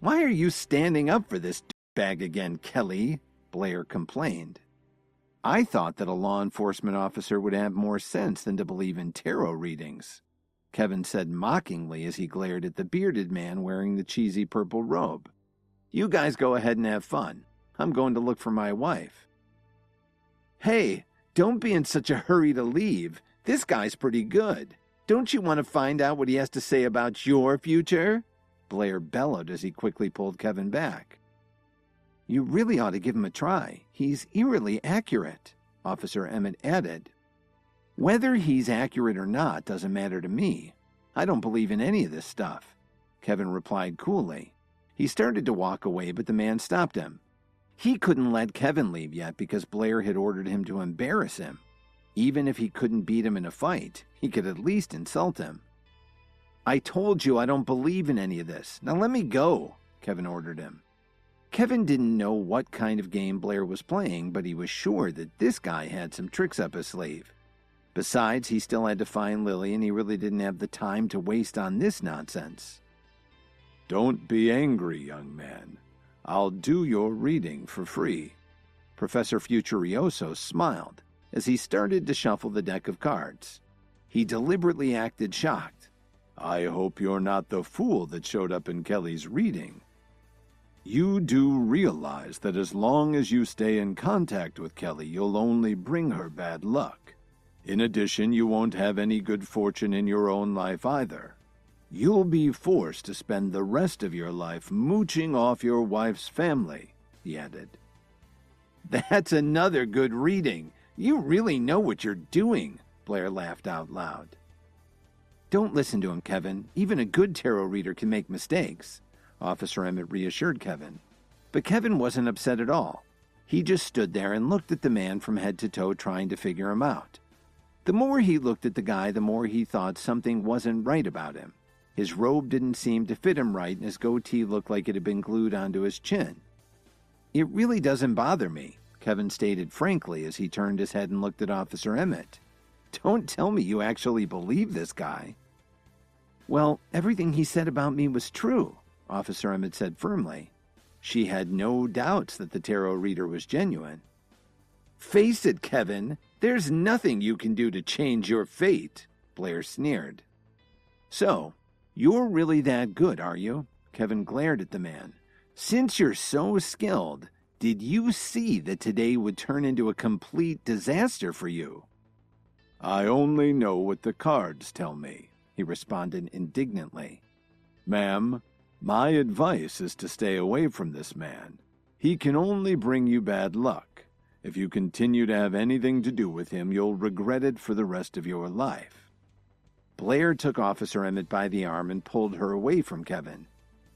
Why are you standing up for this bag again, Kelly? Blair complained. I thought that a law enforcement officer would have more sense than to believe in tarot readings, Kevin said mockingly as he glared at the bearded man wearing the cheesy purple robe. You guys go ahead and have fun. I'm going to look for my wife. Hey, don't be in such a hurry to leave. This guy's pretty good. Don't you want to find out what he has to say about your future? Blair bellowed as he quickly pulled Kevin back. You really ought to give him a try. He's eerily accurate, Officer Emmett added. Whether he's accurate or not doesn't matter to me. I don't believe in any of this stuff, Kevin replied coolly. He started to walk away, but the man stopped him. He couldn't let Kevin leave yet because Blair had ordered him to embarrass him. Even if he couldn't beat him in a fight, he could at least insult him. I told you I don't believe in any of this. Now let me go, Kevin ordered him. Kevin didn't know what kind of game Blair was playing, but he was sure that this guy had some tricks up his sleeve. Besides, he still had to find Lily, and he really didn't have the time to waste on this nonsense. Don't be angry, young man. I'll do your reading for free. Professor Futurioso smiled as he started to shuffle the deck of cards. He deliberately acted shocked. I hope you're not the fool that showed up in Kelly's reading. You do realize that as long as you stay in contact with Kelly, you'll only bring her bad luck. In addition, you won't have any good fortune in your own life either. You'll be forced to spend the rest of your life mooching off your wife's family, he added. That's another good reading. You really know what you're doing, Blair laughed out loud. Don't listen to him, Kevin. Even a good tarot reader can make mistakes, Officer Emmett reassured Kevin. But Kevin wasn't upset at all. He just stood there and looked at the man from head to toe, trying to figure him out. The more he looked at the guy, the more he thought something wasn't right about him. His robe didn't seem to fit him right, and his goatee looked like it had been glued onto his chin. It really doesn't bother me, Kevin stated frankly as he turned his head and looked at Officer Emmett. Don't tell me you actually believe this guy. Well, everything he said about me was true, Officer Emmett said firmly. She had no doubts that the tarot reader was genuine. Face it, Kevin. There's nothing you can do to change your fate, Blair sneered. So, you're really that good, are you? Kevin glared at the man. Since you're so skilled, did you see that today would turn into a complete disaster for you? I only know what the cards tell me, he responded indignantly. Ma'am, my advice is to stay away from this man. He can only bring you bad luck. If you continue to have anything to do with him, you'll regret it for the rest of your life. Blair took Officer Emmett by the arm and pulled her away from Kevin.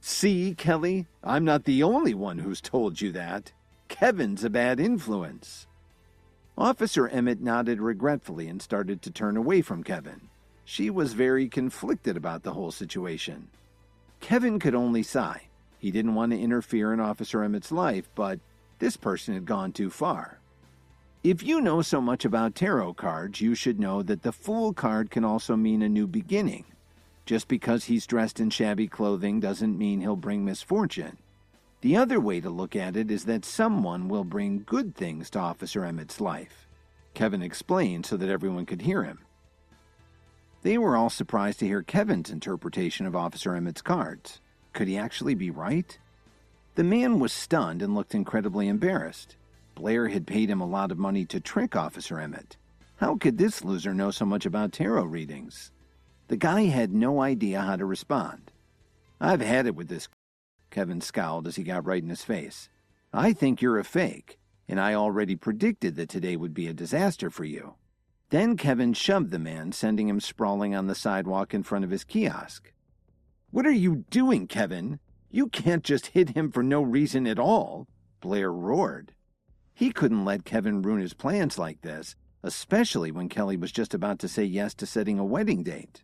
See, Kelly, I'm not the only one who's told you that. Kevin's a bad influence. Officer Emmett nodded regretfully and started to turn away from Kevin. She was very conflicted about the whole situation. Kevin could only sigh. He didn't want to interfere in Officer Emmett's life, but this person had gone too far. If you know so much about tarot cards, you should know that the Fool card can also mean a new beginning. Just because he's dressed in shabby clothing doesn't mean he'll bring misfortune. The other way to look at it is that someone will bring good things to Officer Emmett's life, Kevin explained so that everyone could hear him. They were all surprised to hear Kevin's interpretation of Officer Emmett's cards. Could he actually be right? The man was stunned and looked incredibly embarrassed. Blair had paid him a lot of money to trick Officer Emmett. How could this loser know so much about tarot readings? The guy had no idea how to respond. I've had it with this, Kevin scowled as he got right in his face. I think you're a fake, and I already predicted that today would be a disaster for you. Then Kevin shoved the man, sending him sprawling on the sidewalk in front of his kiosk. What are you doing, Kevin? You can't just hit him for no reason at all, Blair roared. He couldn't let Kevin ruin his plans like this, especially when Kelly was just about to say yes to setting a wedding date.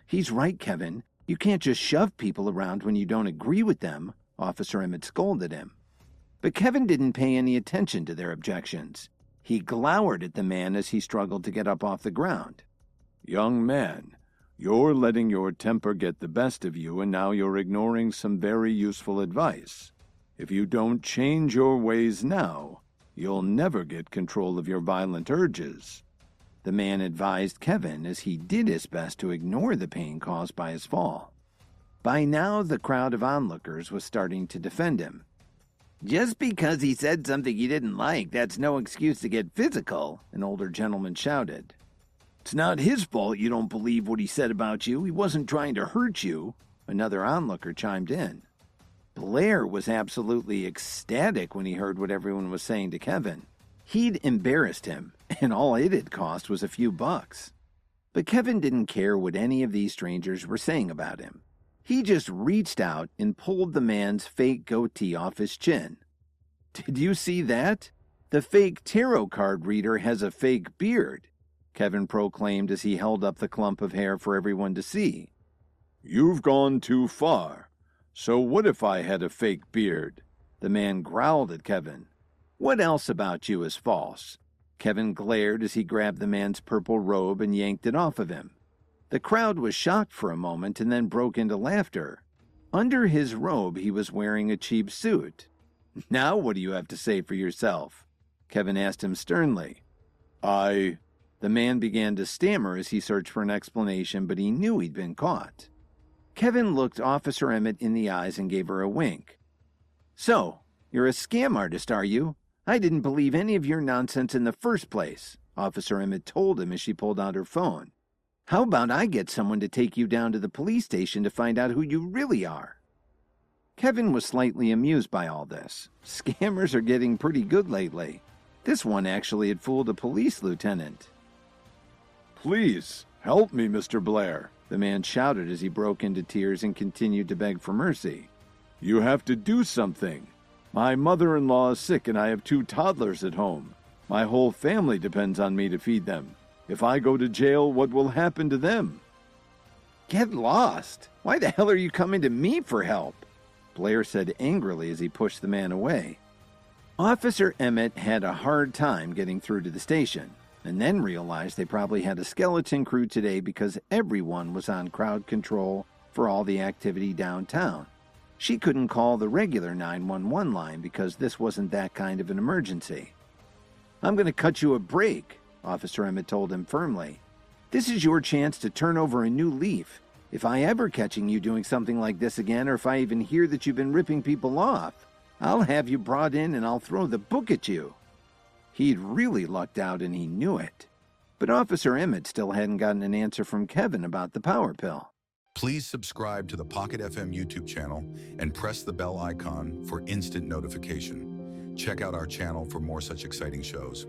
He's right, Kevin. You can't just shove people around when you don't agree with them, Officer Emmett scolded him. But Kevin didn't pay any attention to their objections. He glowered at the man as he struggled to get up off the ground. Young man, You're letting your temper get the best of you, and now you're ignoring some very useful advice. If you don't change your ways now, you'll never get control of your violent urges." The man advised Kevin as he did his best to ignore the pain caused by his fall. By now, the crowd of onlookers was starting to defend him. "Just because he said something you didn't like, that's no excuse to get physical," an older gentleman shouted. "It's not his fault you don't believe what he said about you. He wasn't trying to hurt you," another onlooker chimed in. Blair was absolutely ecstatic when he heard what everyone was saying to Kevin. He'd embarrassed him, and all it had cost was a few bucks. But Kevin didn't care what any of these strangers were saying about him. He just reached out and pulled the man's fake goatee off his chin. "Did you see that? The fake tarot card reader has a fake beard," Kevin proclaimed as he held up the clump of hair for everyone to see. "You've gone too far. So what if I had a fake beard?" The man growled at Kevin. "What else about you is false?" Kevin glared as he grabbed the man's purple robe and yanked it off of him. The crowd was shocked for a moment and then broke into laughter. Under his robe, he was wearing a cheap suit. "Now what do you have to say for yourself?" Kevin asked him sternly. The man began to stammer as he searched for an explanation, but he knew he'd been caught. Kevin looked Officer Emmett in the eyes and gave her a wink. "So, you're a scam artist, are you? I didn't believe any of your nonsense in the first place," Officer Emmett told him as she pulled out her phone. "How about I get someone to take you down to the police station to find out who you really are?" Kevin was slightly amused by all this. Scammers are getting pretty good lately. This one actually had fooled a police lieutenant. "Please, help me, Mr. Blair," the man shouted as he broke into tears and continued to beg for mercy. "You have to do something. My mother-in-law is sick and I have 2 toddlers at home. My whole family depends on me to feed them. If I go to jail, what will happen to them?" "Get lost. Why the hell are you coming to me for help?" Blair said angrily as he pushed the man away. Officer Emmett had a hard time getting through to the station, and then realized they probably had a skeleton crew today because everyone was on crowd control for all the activity downtown. She couldn't call the regular 911 line because this wasn't that kind of an emergency. "I'm going to cut you a break," Officer Emmett told him firmly. "This is your chance to turn over a new leaf. If I ever catching you doing something like this again, or if I even hear that you've been ripping people off, I'll have you brought in and I'll throw the book at you." He'd really lucked out and he knew it. But Officer Emmett still hadn't gotten an answer from Kevin about the power pill. Please subscribe to the Pocket FM YouTube channel and press the bell icon for instant notification. Check out our channel for more such exciting shows.